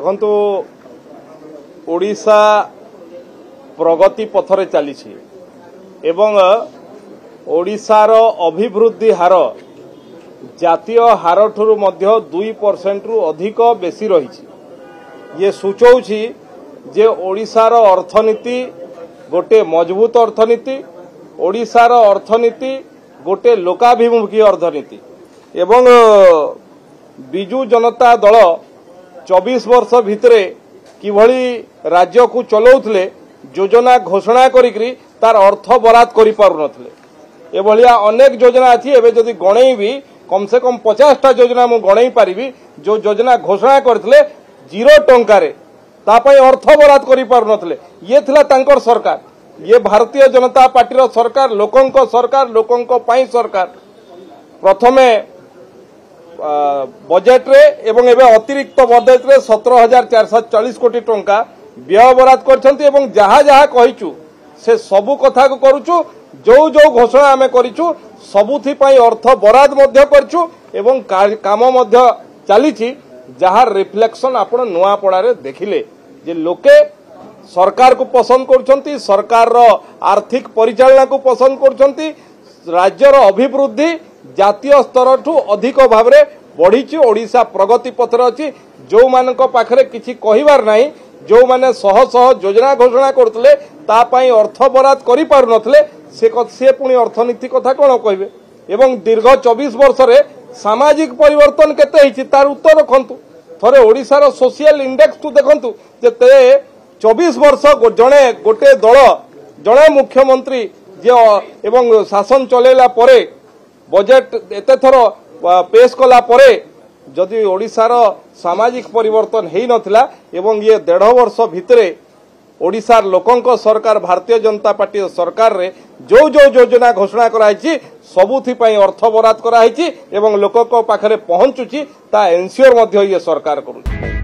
देखंतु ओडिशा प्रगति पथरे चली एवं ओडिशार अभिवृद्धि हार जातीय हार ठुरु मध्य 2% रु अधिक बेसी रही। ये सूचौछि जे ओडिशार अर्थनीति गोटे मजबूत अर्थनीति, ओडिशार अर्थनीति गोटे लोकाभिमुखी अर्थनीति एवं बिजु जनता दल 24 वर्ष भितरे किभली राज्य को चलाउथले योजना घोषणा करिकरी तार अर्थ बराद करि पारु नथले। एभलिया अनेक योजना अछि। एबे जदि गणई भी कम से कम 50टा योजना मु गणई पारिबी जो योजना घोषणा करथिले 0 टंका रे तापई अर्थ बराद करि पारु नथले। ये थिला तांकर सरकार, ये भारतीय जनता पार्टी सरकार, लोकंको सरकार, लोकंको पाई सरकार। प्रथमे बजेट रे एवं एबे अतिरिक्त बजेट रे 17,440 कोटी टंका व्यय बराद करछंती एवं जहा जहा कहिचु से सबु कथा को करूचु। जो जो घोषणा आमे करिचु सबुथि पई अर्थ बराद मध्य करछु एवं काम मध्य चलीछि, जहा रिफ्लेक्शन आपण नुआपड़ा रे देखिले जे लोके सरकार को पसंद करछंती, सरकार रो आर्थिक परिचालना को पसंद करछंती। राज्यर अभिवृद्धि जातीय स्तर ठू अधिक भाव में बढ़ी। ओडिशा प्रगति पथर अच्छी। जो मानक पाखरे किछि कहिबार नाही, जो माने शह शह योजना घोषणा करथले तापाई अर्थ बराद करि पारु नथले से पुणी अर्थनीति कथा कोन कहबे। एवं दीर्घ 24 वर्ष रे सामाजिक परिवर्तन केते हिछि तार उत्तर रखंतु। थरे ओडिशार सोशल इंडेक्स टू देखंतु जे 24 वर्ष जणे गोटे दल जणे मुख्यमंत्री जे एवं शासन चलेला परे बजेट एते थर पेश कला परे जदि ओडिशार सामाजिक परिवर्तन हेई नथिला एवं ये 1.5 वर्ष भितरे ओडिशार लोकंको सरकार भारतीय जनता पार्टी सरकार रे जो जो योजना घोषणा कराई सबुथि पई अर्थ बराद कराई एवं लोकंको पाखरे पहुंचुची ता एनसीओर मध्य ये सरकार करू।